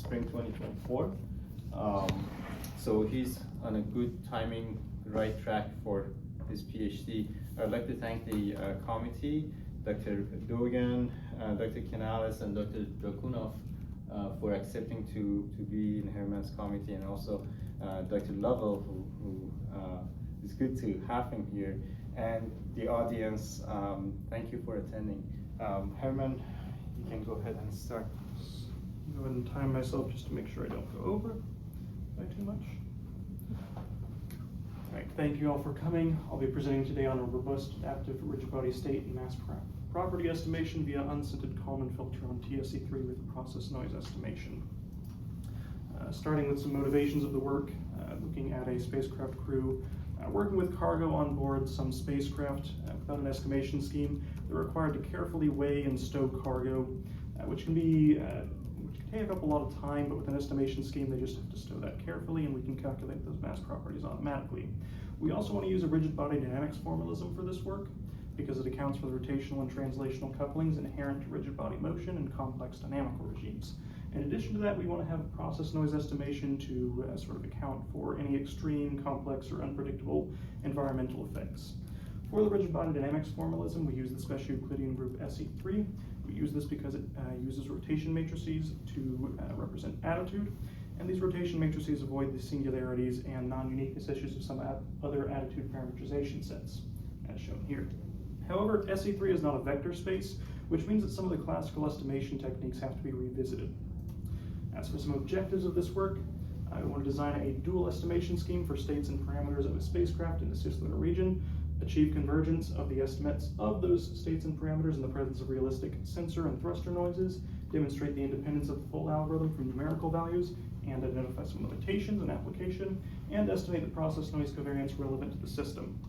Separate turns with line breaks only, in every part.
spring 2024. So he's on a good timing, right track for his PhD. I'd like to thank the committee, Dr. Dogan, Dr. Canales, and Dr. Drakunov for accepting to be in Herman's committee, and also Dr. Lovell, who is good to have him here, and the audience. Thank you for attending. Herman, you can go ahead and start.
Go ahead and time myself just to make sure I don't go over by too much. All right, thank you all for coming. I'll be presenting today on a robust adaptive rigid body state and mass property estimation via unscented Kalman filter on TSE3 with process noise estimation. Starting with some motivations of the work, looking at a spacecraft crew working with cargo on board some spacecraft without an estimation scheme. They're required to carefully weigh and stow cargo, which can take up a lot of time, but with an estimation scheme, they just have to stow that carefully, and we can calculate those mass properties automatically. We also want to use a rigid body dynamics formalism for this work, because it accounts for the rotational and translational couplings inherent to rigid body motion and complex dynamical regimes. In addition to that, we want to have process noise estimation to sort of account for any extreme, complex, or unpredictable environmental effects. For the rigid body dynamics formalism, we use the special Euclidean group SE3. We use this because it uses rotation matrices to represent attitude, and these rotation matrices avoid the singularities and non-uniqueness issues of some other attitude parameterization sets, as shown here. However, SE3 is not a vector space, which means that some of the classical estimation techniques have to be revisited. As for some objectives of this work, I want to design a dual estimation scheme for states and parameters of a spacecraft in the cislunar region, achieve convergence of the estimates of those states and parameters in the presence of realistic sensor and thruster noises, demonstrate the independence of the full algorithm from numerical values, and identify some limitations in application, and estimate the process noise covariance relevant to the system.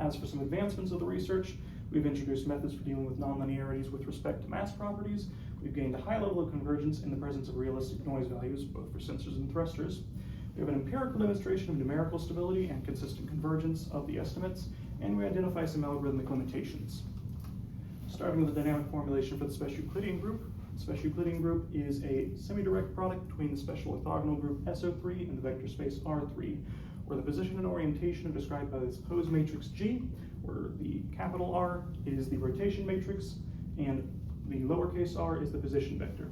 As for some advancements of the research, we've introduced methods for dealing with nonlinearities with respect to mass properties. We've gained a high level of convergence in the presence of realistic noise values, both for sensors and thrusters. We have an empirical demonstration of numerical stability and consistent convergence of the estimates, and we identify some algorithmic limitations. Starting with the dynamic formulation for the special Euclidean group. The special Euclidean group is a semi-direct product between the special orthogonal group SO3 and the vector space R3, where the position and orientation are described by this pose matrix G, where the capital R is the rotation matrix, and the lowercase r is the position vector.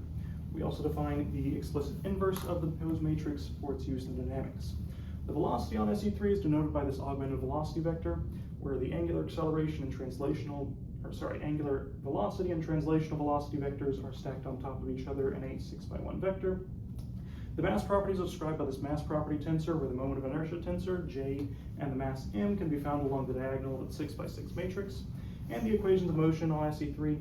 We also define the explicit inverse of the pose matrix for its use in dynamics. The velocity on SE3 is denoted by this augmented velocity vector, where the angular acceleration and angular velocity and translational velocity vectors are stacked on top of each other in a 6x1 vector. The mass properties are described by this mass property tensor, where the moment of inertia tensor, J, and the mass M can be found along the diagonal of the 6x6 matrix. And the equations of motion on SE3,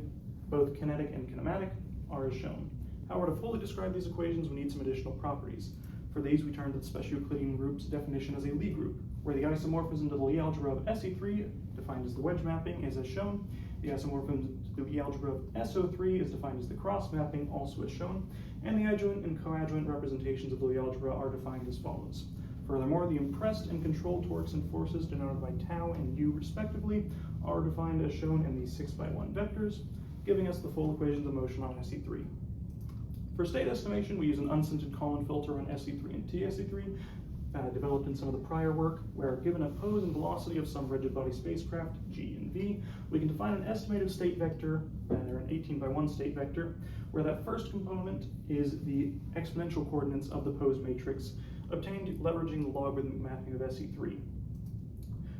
both kinetic and kinematic, are as shown. However, to fully describe these equations, we need some additional properties. For these, we turn to the special Euclidean group's definition as a Lie group, where the isomorphism to the Lie algebra of SE3, defined as the wedge mapping, is as shown. The isomorphism to the Lie algebra of SO3 is defined as the cross mapping, also as shown. And the adjoint and coadjoint representations of the Lie algebra are defined as follows. Furthermore, the impressed and controlled torques and forces denoted by tau and u respectively are defined as shown in these 6x1 vectors, giving us the full equations of motion on SE3. For state estimation, we use an unscented Kalman filter on SE3 and TSE3, developed in some of the prior work, where given a pose and velocity of some rigid body spacecraft, G and V, we can define an estimated state vector, or an 18x1 state vector, where that first component is the exponential coordinates of the pose matrix, obtained leveraging the logarithmic mapping of SE3.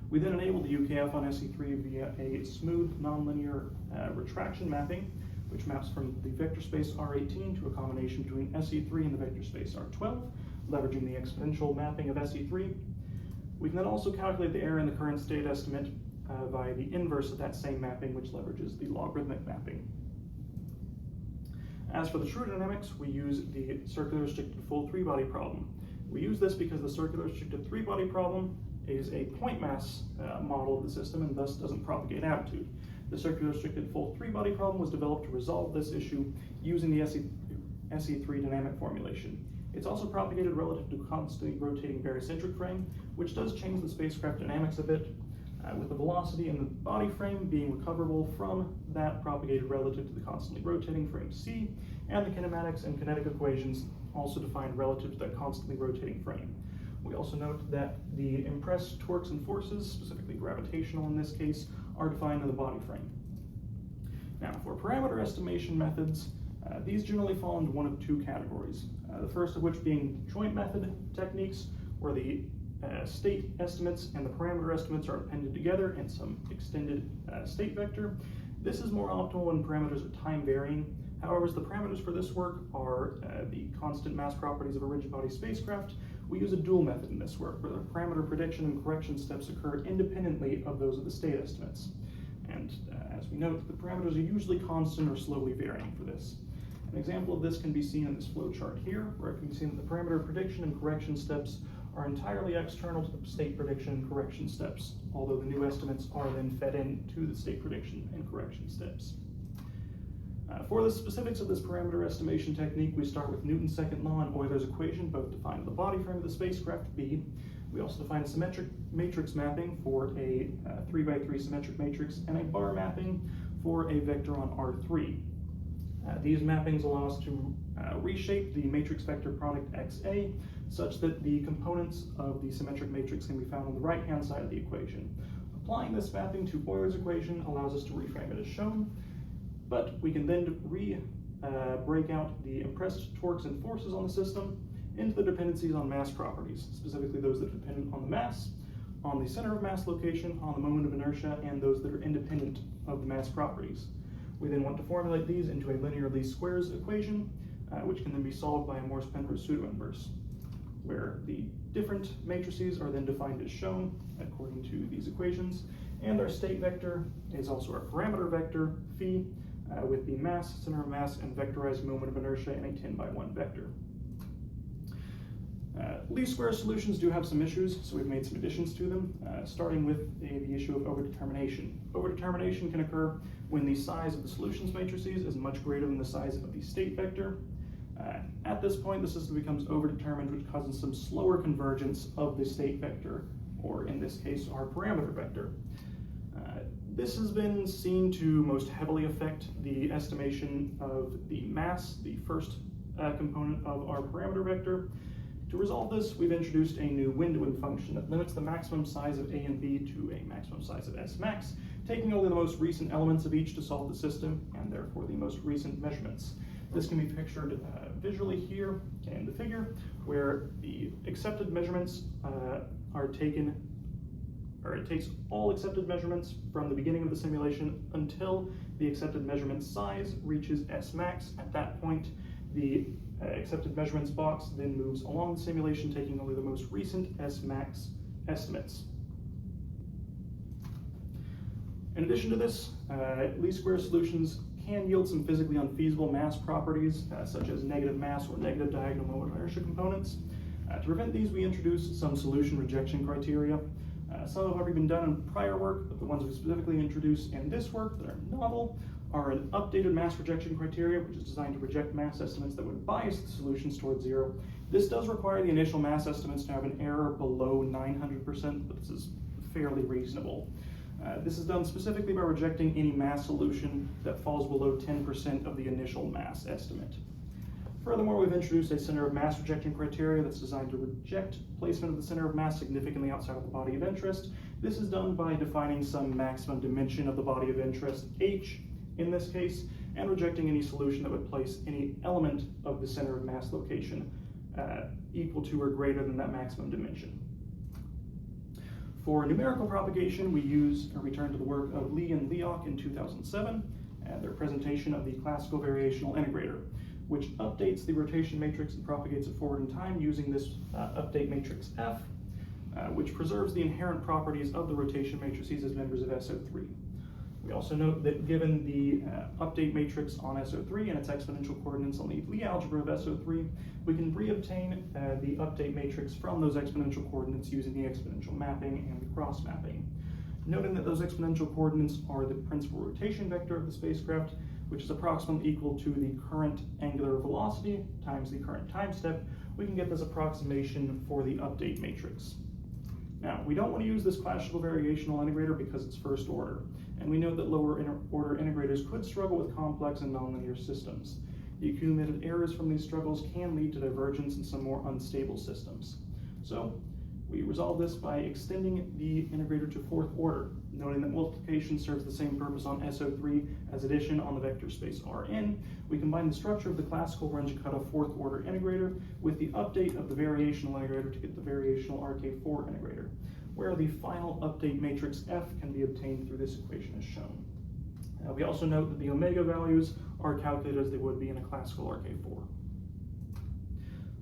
We then enable the UKF on SE3 via a smooth nonlinear retraction mapping, which maps from the vector space R18 to a combination between SE3 and the vector space R12, leveraging the exponential mapping of SE3. We can then also calculate the error in the current state estimate via the inverse of that same mapping, which leverages the logarithmic mapping. As for the true dynamics, we use the circular restricted full three-body problem. We use this because the circular restricted three-body problem is a point mass model of the system and thus doesn't propagate attitude. The circular restricted full three-body problem was developed to resolve this issue using the SE3 dynamic formulation. It's also propagated relative to a constantly rotating barycentric frame, which does change the spacecraft dynamics a bit, with the velocity in the body frame being recoverable from that propagated relative to the constantly rotating frame C, and the kinematics and kinetic equations also defined relative to that constantly rotating frame. We also note that the impressed torques and forces, specifically gravitational in this case, are defined in the body frame. Now, for parameter estimation methods, these generally fall into one of two categories. The first of which being joint method techniques, where the state estimates and the parameter estimates are appended together in some extended state vector. This is more optimal when parameters are time varying. However, as the parameters for this work are the constant mass properties of a rigid body spacecraft, we use a dual method in this work, where the parameter prediction and correction steps occur independently of those of the state estimates. And as we note, the parameters are usually constant or slowly varying for this. An example of this can be seen in this flow chart here, where it can be seen that the parameter prediction and correction steps are entirely external to the state prediction and correction steps, although the new estimates are then fed into the state prediction and correction steps. For the specifics of this parameter estimation technique, we start with Newton's second law and Euler's equation, both defined in the body frame of the spacecraft B. We also define a symmetric matrix mapping for a 3x3 symmetric matrix and a bar mapping for a vector on R3. These mappings allow us to reshape the matrix vector product XA such that the components of the symmetric matrix can be found on the right-hand side of the equation. Applying this mapping to Euler's equation allows us to reframe it as shown, but we can then break out the impressed torques and forces on the system into the dependencies on mass properties, specifically those that are dependent on the mass, on the center of mass location, on the moment of inertia, and those that are independent of the mass properties. We then want to formulate these into a linear least squares equation, which can then be solved by a Morse-Penrose pseudo-inverse, where the different matrices are then defined as shown according to these equations, and our state vector is also our parameter vector, phi, with the mass, center of mass, and vectorized moment of inertia in a 10x1 vector. Least square solutions do have some issues, so we've made some additions to them, starting with the issue of overdetermination. Overdetermination can occur when the size of the solutions matrices is much greater than the size of the state vector. At this point, the system becomes overdetermined, which causes some slower convergence of the state vector, or in this case, our parameter vector. This has been seen to most heavily affect the estimation of the mass, the first component of our parameter vector. To resolve this, we've introduced a new windowing function that limits the maximum size of A and B to a maximum size of S max, taking only the most recent elements of each to solve the system, and therefore the most recent measurements. This can be pictured visually here in the figure, where the accepted measurements are taken, or it takes all accepted measurements from the beginning of the simulation until the accepted measurement size reaches S max. At that point, the accepted measurements box then moves along the simulation, taking only the most recent S max estimates. In addition to this, least square solutions can yield some physically unfeasible mass properties, such as negative mass or negative diagonal moment of inertia components. To prevent these, we introduced some solution rejection criteria. Some have already been done in prior work, but the ones we specifically introduced in this work that are novel are an updated mass rejection criteria, which is designed to reject mass estimates that would bias the solutions towards zero. This does require the initial mass estimates to have an error below 900%, but this is fairly reasonable. This is done specifically by rejecting any mass solution that falls below 10% of the initial mass estimate. Furthermore, we've introduced a center of mass rejection criteria that's designed to reject placement of the center of mass significantly outside of the body of interest. This is done by defining some maximum dimension of the body of interest, h in this case, and rejecting any solution that would place any element of the center of mass location equal to or greater than that maximum dimension. For numerical propagation, we return to the work of Lee and Leoch in 2007, and their presentation of the classical variational integrator, which updates the rotation matrix and propagates it forward in time using this update matrix F, which preserves the inherent properties of the rotation matrices as members of SO3. We also note that given the update matrix on SO3 and its exponential coordinates on the Lie algebra of SO3, we can re-obtain the update matrix from those exponential coordinates using the exponential mapping and the cross mapping. Noting that those exponential coordinates are the principal rotation vector of the spacecraft, which is approximately equal to the current angular velocity times the current time step, we can get this approximation for the update matrix. Now, we don't want to use this classical variational integrator because it's first order, and we know that lower order integrators could struggle with complex and nonlinear systems. The accumulated errors from these struggles can lead to divergence in some more unstable systems. So, we resolve this by extending the integrator to fourth order, noting that multiplication serves the same purpose on SO3 as addition on the vector space Rn. We combine the structure of the classical Runge-Kutta fourth order integrator with the update of the variational integrator to get the variational RK4 integrator, where the final update matrix F can be obtained through this equation as shown. We also note that the omega values are calculated as they would be in a classical RK4.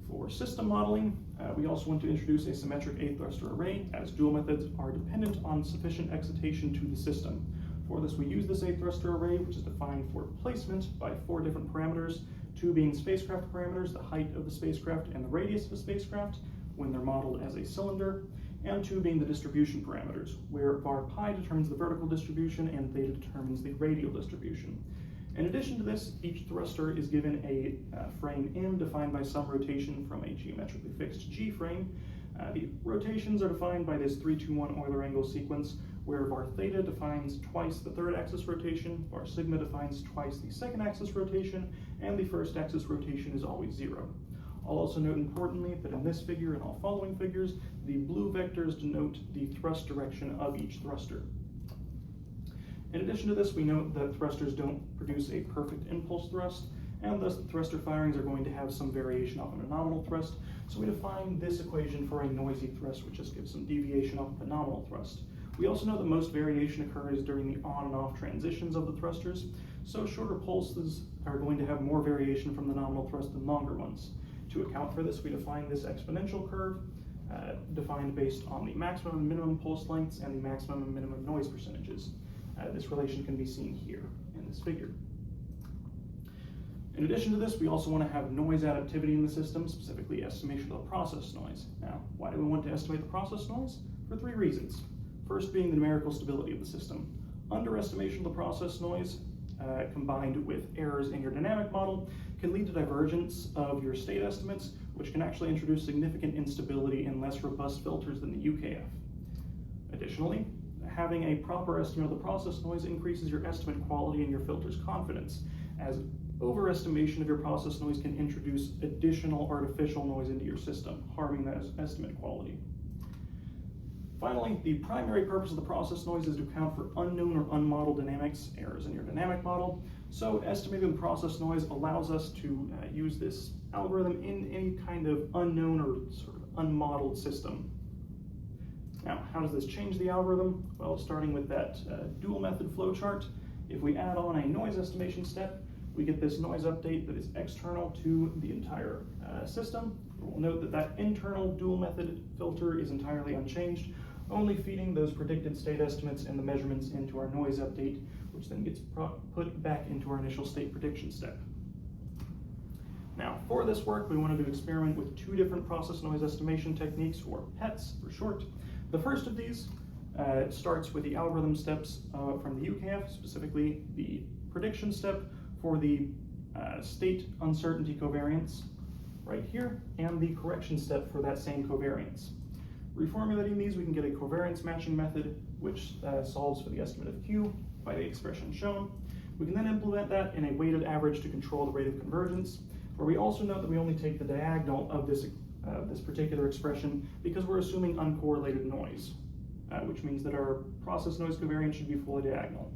For system modeling, we also want to introduce a symmetric A-thruster array, as dual methods are dependent on sufficient excitation to the system. For this, we use this A-thruster array, which is defined for placement by 4 different parameters, 2 being spacecraft parameters, the height of the spacecraft and the radius of the spacecraft when they're modeled as a cylinder, and 2 being the distribution parameters, where var pi determines the vertical distribution and theta determines the radial distribution. In addition to this, each thruster is given a frame M defined by some rotation from a geometrically fixed G frame. The rotations are defined by this 3-2-1 Euler angle sequence, where var theta defines twice the third axis rotation, var sigma defines twice the second axis rotation, and the first axis rotation is always 0. I'll also note importantly that in this figure and all following figures, the blue vectors denote the thrust direction of each thruster. In addition to this, we note that thrusters don't produce a perfect impulse thrust, and thus the thruster firings are going to have some variation off of a nominal thrust, so we define this equation for a noisy thrust, which just gives some deviation off of the nominal thrust. We also know that most variation occurs during the on and off transitions of the thrusters, so shorter pulses are going to have more variation from the nominal thrust than longer ones. To account for this, we define this exponential curve, defined based on the maximum and minimum pulse lengths and the maximum and minimum noise percentages. This relation can be seen here in this figure. In addition to this, we also want to have noise adaptivity in the system, specifically estimation of the process noise. Now, why do we want to estimate the process noise? For 3 reasons. First being the numerical stability of the system. Underestimation of the process noise combined with errors in your dynamic model can lead to divergence of your state estimates, which can actually introduce significant instability in less robust filters than the UKF. Additionally, having a proper estimate of the process noise increases your estimate quality and your filter's confidence, as overestimation of your process noise can introduce additional artificial noise into your system, harming that estimate quality. Finally, the primary purpose of the process noise is to account for unknown or unmodeled dynamics, errors in your dynamic model. So estimating the process noise allows us to use this algorithm in any kind of unknown or sort of unmodeled system. Now, how does this change the algorithm? Well, starting with that dual method flowchart, if we add on a noise estimation step, we get this noise update that is external to the entire system. We'll note that that internal dual method filter is entirely unchanged, only feeding those predicted state estimates and the measurements into our noise update, which then gets put back into our initial state prediction step. Now, for this work, we wanted to experiment with 2 different process noise estimation techniques, or PETs for short. The first of these starts with the algorithm steps from the UKF, specifically the prediction step for the state uncertainty covariance right here, and the correction step for that same covariance. Reformulating these, we can get a covariance matching method, which solves for the estimate of Q by the expression shown. We can then implement that in a weighted average to control the rate of convergence, where we also note that we only take the diagonal of this particular expression because we're assuming uncorrelated noise, which means that our process noise covariance should be fully diagonal.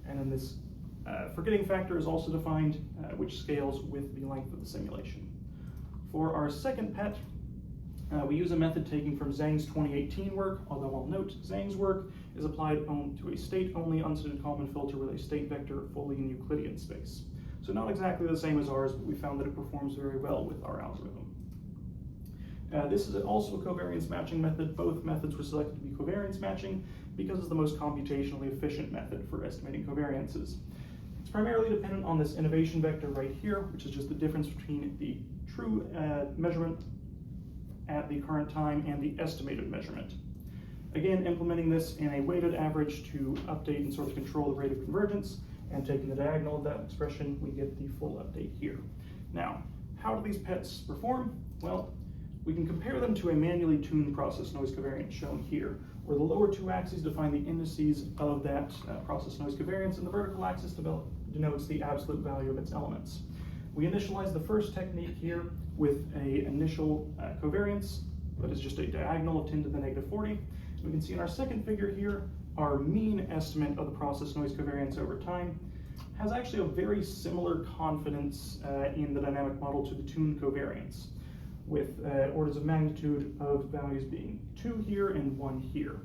And then this forgetting factor is also defined, which scales with the length of the simulation. For our second PET, we use a method taken from Zhang's 2018 work, although I'll note Zhang's work is applied to a state-only unscented Kalman filter with a state vector fully in Euclidean space. So not exactly the same as ours, but we found that it performs very well with our algorithm. This is also a covariance matching method. Both methods were selected to be covariance matching because it's the most computationally efficient method for estimating covariances. It's primarily dependent on this innovation vector right here, which is just the difference between the true measurement at the current time and the estimated measurement. Again, implementing this in a weighted average to update and sort of control the rate of convergence, and taking the diagonal of that expression, we get the full update here. Now, how do these PETs perform? Well, we can compare them to a manually tuned process noise covariance shown here, where the lower two axes define the indices of that process noise covariance, and the vertical axis denotes the absolute value of its elements. We initialize the first technique here with a initial covariance that is just a diagonal of 10 to the negative 40. We can see in our second figure here, our mean estimate of the process noise covariance over time has actually a very similar confidence in the dynamic model to the tuned covariance, with orders of magnitude of values being 2 here and 1 here.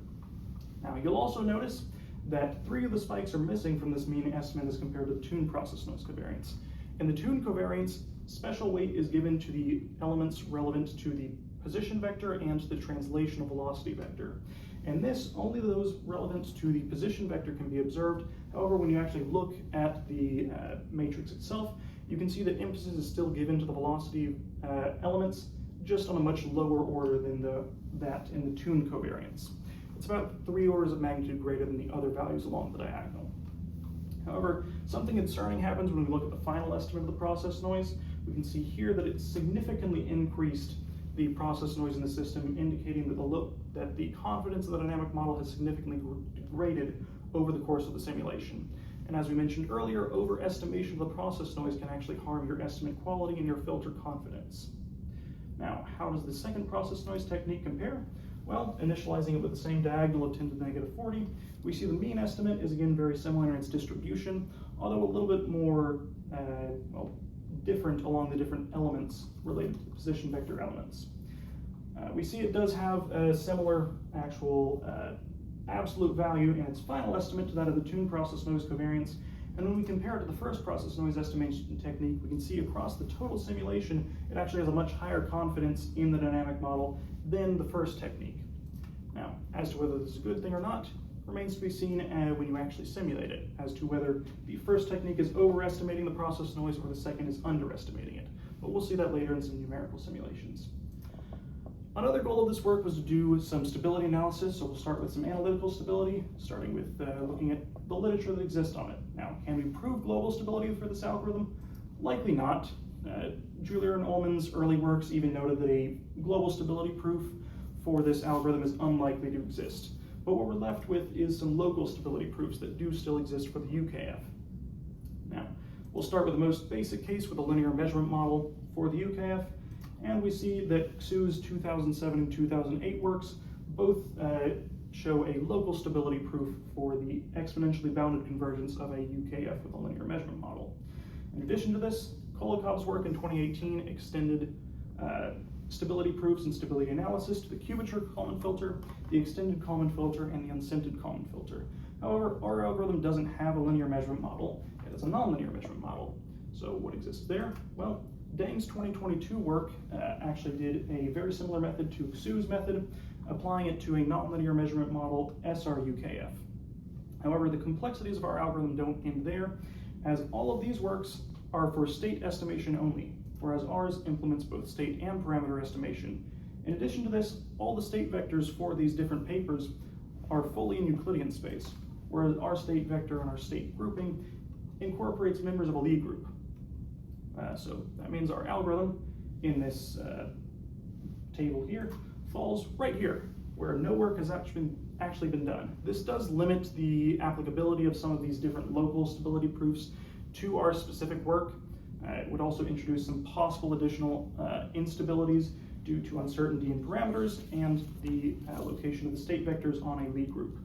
Now you'll also notice that 3 of the spikes are missing from this mean estimate as compared to the tuned process noise covariance. In the tuned covariance, special weight is given to the elements relevant to the position vector and to the translational velocity vector. And this, only those relevant to the position vector can be observed. However, when you actually look at the matrix itself, you can see that emphasis is still given to the velocity elements, just on a much lower order than that in the tuned covariance. It's about 3 orders of magnitude greater than the other values along the diagonal. However, something concerning happens when we look at the final estimate of the process noise. We can see here that it's significantly increased the process noise in the system, indicating that the confidence of the dynamic model has significantly degraded over the course of the simulation. And as we mentioned earlier, overestimation of the process noise can actually harm your estimate quality and your filter confidence. Now, how does the second process noise technique compare? Well, initializing it with the same diagonal of 10 to the negative 40, we see the mean estimate is again very similar in its distribution, although a little bit more different along the different elements related to the position vector elements. We see it does have a similar actual absolute value in its final estimate to that of the tuned process noise covariance. And when we compare it to the first process noise estimation technique, we can see across the total simulation, it actually has a much higher confidence in the dynamic model than the first technique. Now, as to whether this is a good thing or not, remains to be seen when you actually simulate it, as to whether the first technique is overestimating the process noise or the second is underestimating it. But we'll see that later in some numerical simulations. Another goal of this work was to do some stability analysis, so we'll start with some analytical stability, starting with looking at the literature that exists on it. Now, can we prove global stability for this algorithm? Likely not. Julier and Ullman's early works even noted that a global stability proof for this algorithm is unlikely to exist. But what we're left with is some local stability proofs that do still exist for the UKF. Now, we'll start with the most basic case with a linear measurement model for the UKF, and we see that Xu's 2007 and 2008 works both show a local stability proof for the exponentially bounded convergence of a UKF with a linear measurement model. In addition to this, Kolikov's work in 2018 extended stability proofs and stability analysis to the cubature Kalman filter, the extended Kalman filter, and the unscented Kalman filter. However, our algorithm doesn't have a linear measurement model. It has a nonlinear measurement model. So what exists there? Well, Deng's 2022 work actually did a very similar method to Xu's method, applying it to a nonlinear measurement model, SR-UKF. However, the complexities of our algorithm don't end there, as all of these works are for state estimation only, whereas ours implements both state and parameter estimation. In addition to this, all the state vectors for these different papers are fully in Euclidean space, whereas our state vector and our state grouping incorporates members of a Lie group. So that means our algorithm in this table here falls right here, where no work has actually been done. This does limit the applicability of some of these different local stability proofs to our specific work. It would also introduce some possible additional instabilities due to uncertainty in parameters and the location of the state vectors on a Lie group.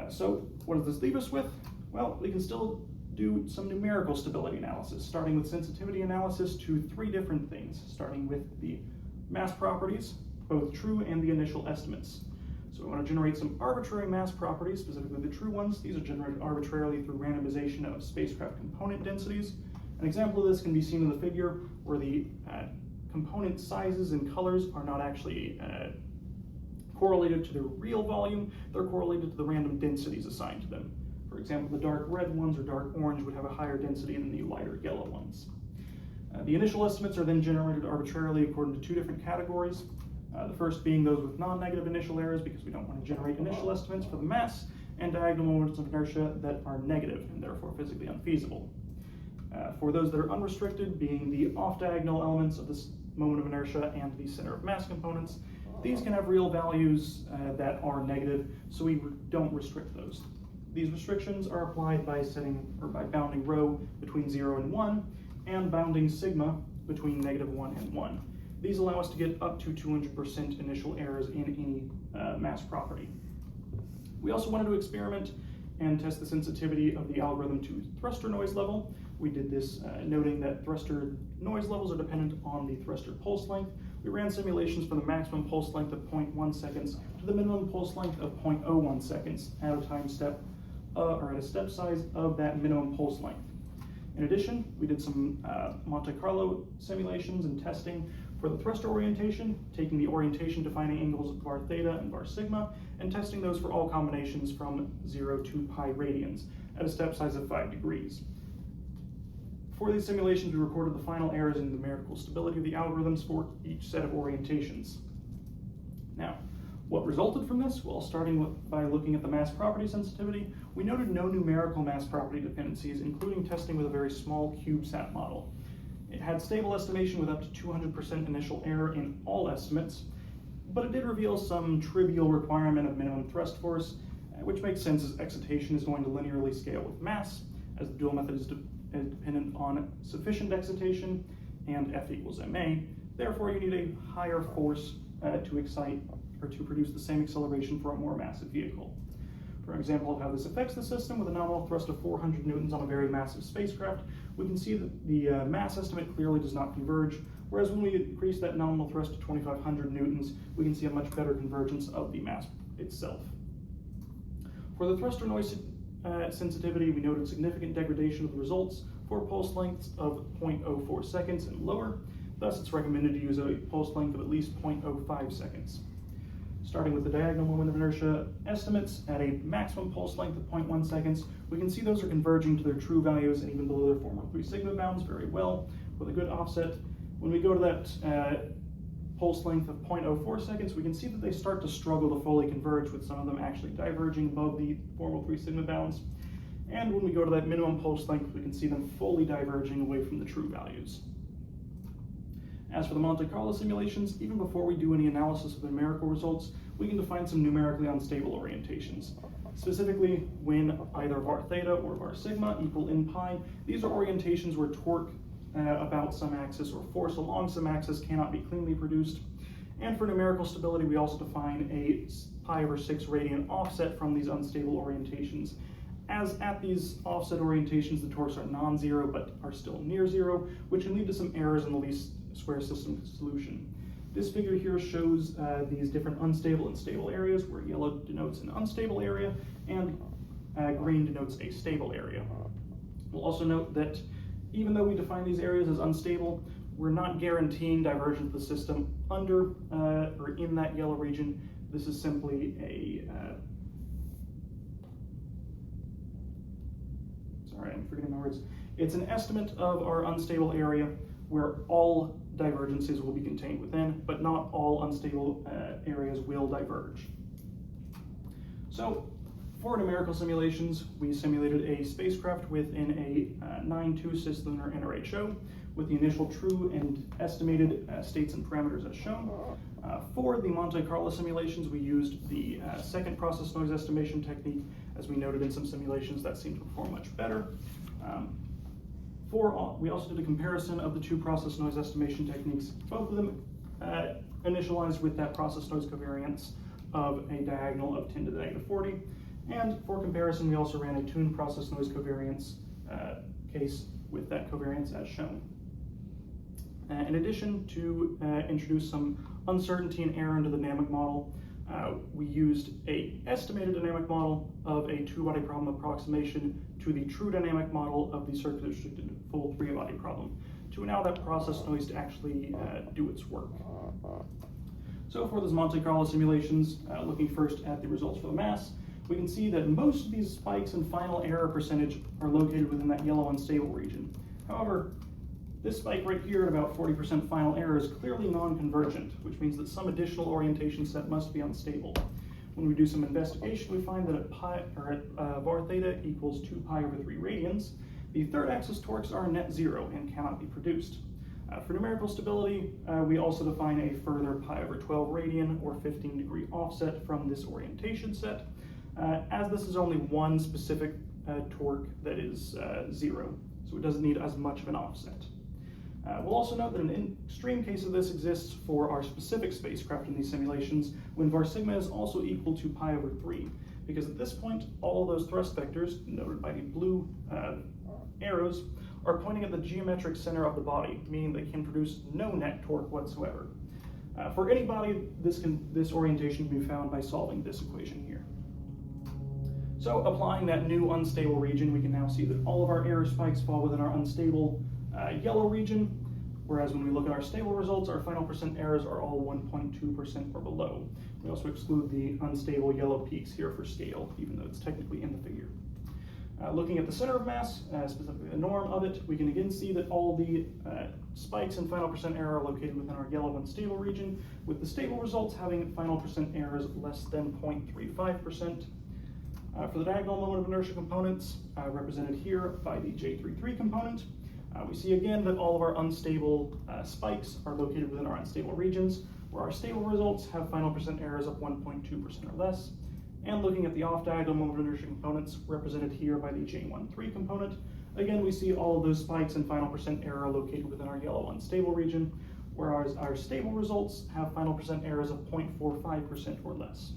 So what does this leave us with? Well, we can still do some numerical stability analysis, starting with sensitivity analysis to 3 different things, starting with the mass properties, both true and the initial estimates. So we want to generate some arbitrary mass properties, specifically the true ones. These are generated arbitrarily through randomization of spacecraft component densities. An example of this can be seen in the figure where the component sizes and colors are not actually correlated to their real volume, they're correlated to the random densities assigned to them. For example, the dark red ones or dark orange would have a higher density than the lighter yellow ones. The initial estimates are then generated arbitrarily according to 2 different categories. The first being those with non-negative initial errors, because we don't want to generate initial estimates for the mass and diagonal moments of inertia that are negative and therefore physically unfeasible. For those that are unrestricted, being the off-diagonal elements of this moment of inertia and the center of mass components, these can have real values that are negative, so we don't restrict those. These restrictions are applied by bounding rho between 0 and 1, and bounding sigma between -1 and 1. These allow us to get up to 200% initial errors in any mass property. We also wanted to experiment and test the sensitivity of the algorithm to thruster noise level. We did this noting that thruster noise levels are dependent on the thruster pulse length. We ran simulations from the maximum pulse length of 0.1 seconds to the minimum pulse length of 0.01 seconds at a time step, or at a step size of that minimum pulse length. In addition, we did some Monte Carlo simulations and testing for the thruster orientation, taking the orientation defining angles var theta and var sigma, and testing those for all combinations from 0 to pi radians at a step size of 5 degrees. For these simulations, we recorded the final errors in the numerical stability of the algorithms for each set of orientations. Now, what resulted from this? Well, starting by looking at the mass property sensitivity, we noted no numerical mass property dependencies, including testing with a very small CubeSat model. It had stable estimation with up to 200% initial error in all estimates, but it did reveal some trivial requirement of minimum thrust force, which makes sense as excitation is going to linearly scale with mass, as the dual method is dependent on sufficient excitation and F equals ma. Therefore, you need a higher force to excite or to produce the same acceleration for a more massive vehicle. For an example of how this affects the system, with a nominal thrust of 400 newtons on a very massive spacecraft, we can see that the mass estimate clearly does not converge, whereas when we increase that nominal thrust to 2500 newtons, we can see a much better convergence of the mass itself. For the thruster noise sensitivity, we noted significant degradation of the results for pulse lengths of 0.04 seconds and lower. Thus, it's recommended to use a pulse length of at least 0.05 seconds. Starting with the diagonal moment of inertia estimates at a maximum pulse length of 0.1 seconds, we can see those are converging to their true values and even below their former 3 sigma bounds very well with a good offset. When we go to that pulse length of 0.04 seconds, we can see that they start to struggle to fully converge, with some of them actually diverging above the formal 3 sigma bounds. And when we go to that minimum pulse length, we can see them fully diverging away from the true values. As for the Monte Carlo simulations, even before we do any analysis of the numerical results, we can define some numerically unstable orientations. Specifically, when either var theta or var sigma equal n pi, these are orientations where torque about some axis or force along some axis cannot be cleanly produced. And for numerical stability, we also define a pi/6 radian offset from these unstable orientations, as at these offset orientations, the torques are non-zero but are still near zero, which can lead to some errors in the least square system solution. This figure here shows these different unstable and stable areas, where yellow denotes an unstable area and green denotes a stable area. We'll also note that even though we define these areas as unstable, we're not guaranteeing divergence of the system under or in that yellow region. This is simply sorry, I'm forgetting my words. It's an estimate of our unstable area where all divergences will be contained within, but not all unstable areas will diverge. So, for numerical simulations, we simulated a spacecraft within a 9-2 cislunar NRHO with the initial true and estimated states and parameters as shown. For the Monte Carlo simulations, we used the second process noise estimation technique, as we noted in some simulations that seemed to perform much better. We also did a comparison of the two process noise estimation techniques, both of them initialized with that process noise covariance of a diagonal of 10 to the -40. And for comparison, we also ran a tuned process noise covariance case with that covariance as shown. In addition, to introduce some uncertainty and error into the dynamic model, we used a estimated dynamic model of a two-body problem approximation to the true dynamic model of the circular restricted full three-body problem to allow that process noise to actually do its work. So for those Monte Carlo simulations, looking first at the results for the mass, we can see that most of these spikes in final error percentage are located within that yellow unstable region. However, this spike right here at about 40% final error is clearly non-convergent, which means that some additional orientation set must be unstable. When we do some investigation, we find that at var theta equals 2 pi over 3 radians, The third axis torques are net zero and cannot be produced. For numerical stability, we also define a further pi/12 radian or 15-degree offset from this orientation set, as this is only one specific torque that is zero, so it doesn't need as much of an offset. We'll also note that an extreme case of this exists for our specific spacecraft in these simulations when var sigma is also equal to pi/3, because at this point all of those thrust vectors, noted by the blue arrows, are pointing at the geometric center of the body, meaning they can produce no net torque whatsoever. For any body, this orientation can be found by solving this equation here. So applying that new unstable region, we can now see that all of our error spikes fall within our unstable yellow region, whereas when we look at our stable results, our final percent errors are all 1.2% or below. We also exclude the unstable yellow peaks here for scale, even though it's technically in the figure. Looking at the center of mass, specifically the norm of it, we can again see that all the spikes and final percent error are located within our yellow unstable region, with the stable results having final percent errors less than 0.35%. For the diagonal moment of inertia components, represented here by the J33 component, we see again that all of our unstable spikes are located within our unstable regions, where our stable results have final percent errors of 1.2% or less. And looking at the off-diagonal moment of inertia components, represented here by the J13 component, again we see all of those spikes and final percent error are located within our yellow unstable region, whereas our stable results have final percent errors of 0.45% or less.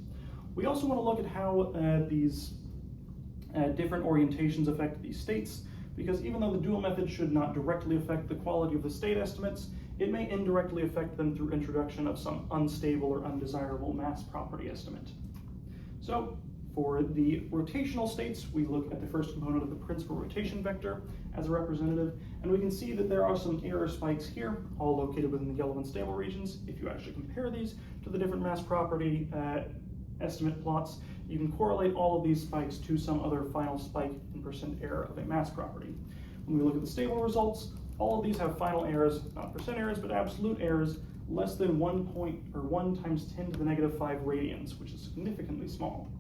We also want to look at how these different orientations affect these states, because even though the dual method should not directly affect the quality of the state estimates, it may indirectly affect them through introduction of some unstable or undesirable mass property estimate. So for the rotational states, we look at the first component of the principal rotation vector as a representative, and we can see that there are some error spikes here, all located within the yellow unstable regions. If you actually compare these to the different mass property estimate plots, you can correlate all of these spikes to some other final spike in percent error of a mass property. When we look at the stable results, all of these have final errors, not percent errors, but absolute errors, less than 1 times 10 to the negative 5 radians, which is significantly small.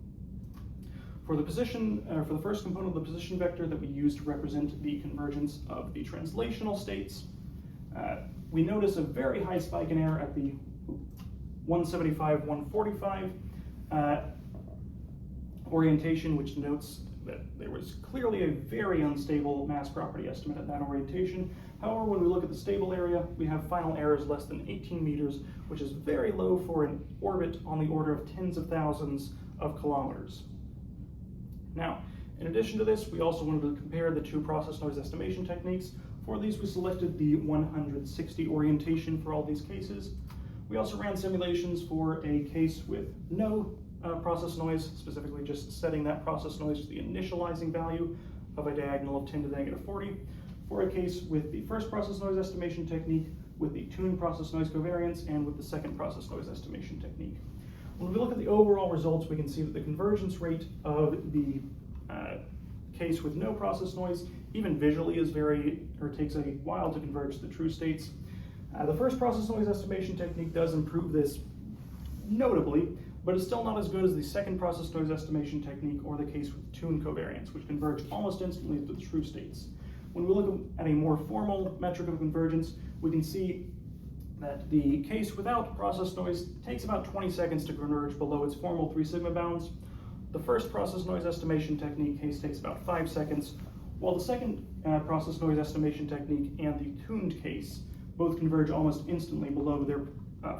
For the position, for the first component of the position vector that we use to represent the convergence of the translational states, we notice a very high spike in error at the 175, 145 orientation, which denotes that there was clearly a very unstable mass property estimate at that orientation. However, when we look at the stable area, we have final errors less than 18 meters, which is very low for an orbit on the order of tens of thousands of kilometers. Now, in addition to this, we also wanted to compare the two process noise estimation techniques. For these, we selected the 160 orientation for all these cases. We also ran simulations for a case with no process noise, specifically just setting that process noise to the initializing value of a diagonal of 10 to the negative 40, for a case with the first process noise estimation technique, with the tuned process noise covariance, and with the second process noise estimation technique. When we look at the overall results, we can see that the convergence rate of the case with no process noise, even visually, takes a while to converge to the true states. The first process noise estimation technique does improve this notably, but it's still not as good as the second process noise estimation technique or the case with tuned covariance, which converge almost instantly to the true states. When we look at a more formal metric of convergence, we can see that the case without process noise takes about 20 seconds to converge below its formal 3 sigma bounds. The first process noise estimation technique case takes about 5 seconds, while the second process noise estimation technique and the tuned case both converge almost instantly below their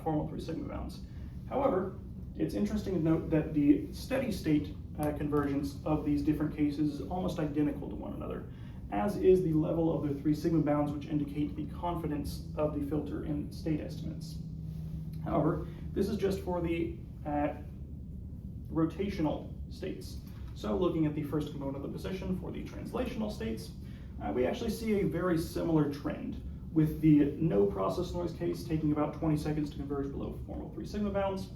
formal 3 sigma bounds. However, it's interesting to note that the steady state convergence of these different cases is almost identical to one another, as is the level of their 3 sigma bounds, which indicate the confidence of the filter in state estimates. However, this is just for the rotational states. So looking at the first component of the position for the translational states, we actually see a very similar trend, with the no process noise case taking about 20 seconds to converge below formal 3 sigma bounds,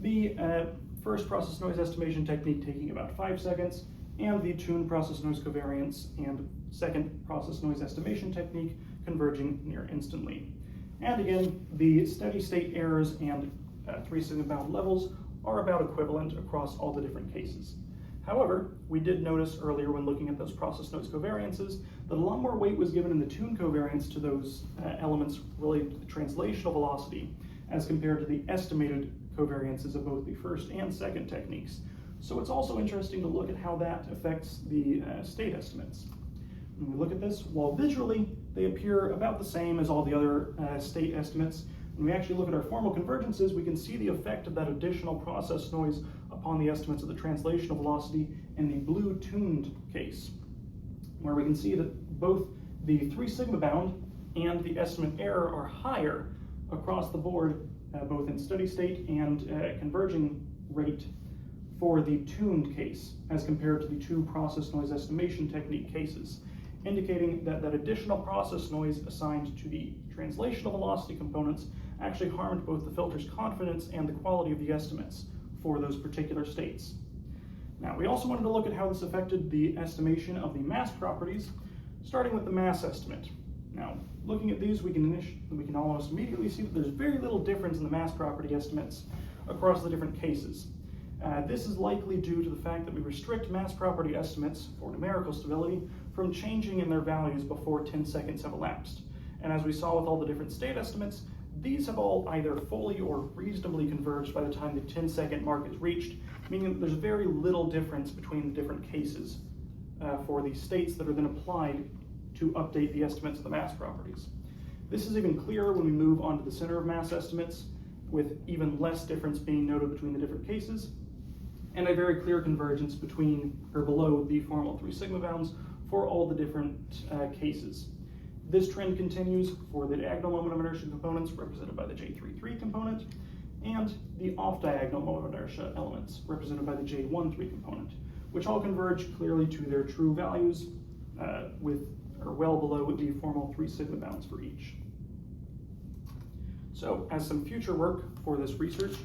the first process noise estimation technique taking about 5 seconds, and the tuned process noise covariance and second process noise estimation technique converging near instantly. And again, the steady state errors and 3 sigma bound levels are about equivalent across all the different cases. However, we did notice earlier when looking at those process noise covariances that a lot more weight was given in the tune covariance to those elements related to the translational velocity as compared to the estimated covariances of both the first and second techniques. So it's also interesting to look at how that affects the state estimates. When we look at this, while visually they appear about the same as all the other state estimates, when we actually look at our formal convergences, we can see the effect of that additional process noise upon the estimates of the translational velocity in the blue tuned case, where we can see that both the 3 sigma bound and the estimate error are higher across the board, both in steady state and converging rate for the tuned case as compared to the 2 process noise estimation technique cases, indicating that that additional process noise assigned to the translational velocity components actually harmed both the filter's confidence and the quality of the estimates for those particular states. Now, we also wanted to look at how this affected the estimation of the mass properties, starting with the mass estimate. Now, looking at these, we can almost immediately see that there's very little difference in the mass property estimates across the different cases. This is likely due to the fact that we restrict mass property estimates for numerical stability from changing in their values before 10 seconds have elapsed. And as we saw with all the different state estimates, these have all either fully or reasonably converged by the time the 10-second mark is reached, meaning that there's very little difference between the different cases for the states that are then applied to update the estimates of the mass properties. This is even clearer when we move on to the center of mass estimates, with even less difference being noted between the different cases, and a very clear convergence between or below the formal 3 sigma bounds for all the different cases. This trend continues for the diagonal moment of inertia components represented by the J33 component, and the off-diagonal moment of inertia elements represented by the J13 component, which all converge clearly to their true values well below the formal 3 sigma bounds for each. So, as some future work for this research,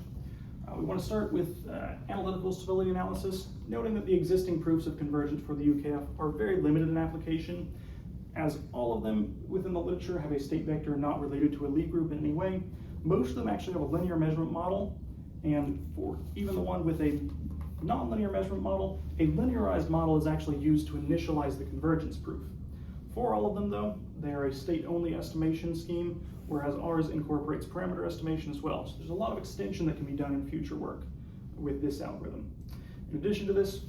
we want to start with analytical stability analysis, noting that the existing proofs of convergence for the UKF are very limited in application, as all of them within the literature have a state vector not related to a Lie group in any way. Most of them actually have a linear measurement model, and for even the one with a non-linear measurement model, a linearized model is actually used to initialize the convergence proof. For all of them, though, they are a state-only estimation scheme, whereas ours incorporates parameter estimation as well. So there's a lot of extension that can be done in future work with this algorithm. In addition to this,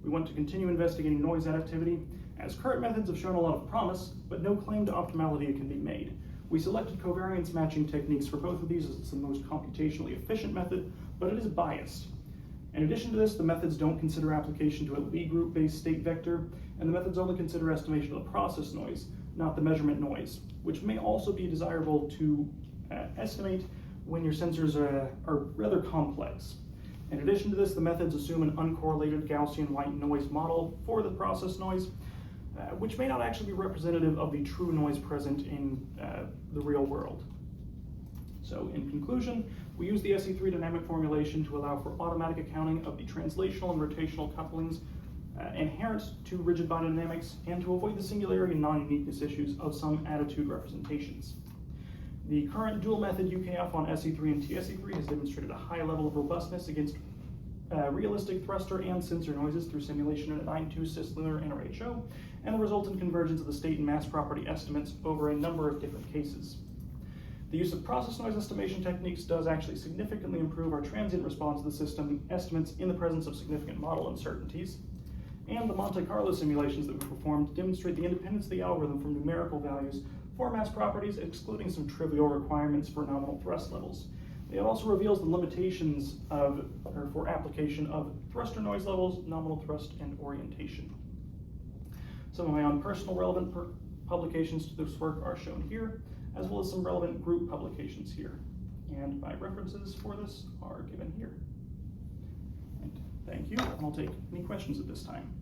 we want to continue investigating noise additivity, as current methods have shown a lot of promise, but no claim to optimality can be made. We selected covariance matching techniques for both of these as it's the most computationally efficient method, but it is biased. In addition to this, the methods don't consider application to a Lie group-based state vector, and the methods only consider estimation of the process noise, not the measurement noise, which may also be desirable to estimate when your sensors are rather complex. In addition to this, the methods assume an uncorrelated Gaussian white noise model for the process noise, which may not actually be representative of the true noise present in the real world. So in conclusion, we use the SE3 dynamic formulation to allow for automatic accounting of the translational and rotational couplings inherent to rigid body dynamics, and to avoid the singularity and non-uniqueness issues of some attitude representations. The current dual method UKF on SE3 and TSE3 has demonstrated a high level of robustness against realistic thruster and sensor noises through simulation in a 9.2 cislunar NRHO, and the resultant convergence of the state and mass property estimates over a number of different cases. The use of process noise estimation techniques does actually significantly improve our transient response to the system estimates in the presence of significant model uncertainties, and the Monte Carlo simulations that we performed demonstrate the independence of the algorithm from numerical values for mass properties, excluding some trivial requirements for nominal thrust levels. It also reveals the limitations for application of thruster noise levels, nominal thrust, and orientation. Some of my own personal relevant publications to this work are shown here, as well as some relevant group publications here. And my references for this are given here. And thank you, and I'll take any questions at this time.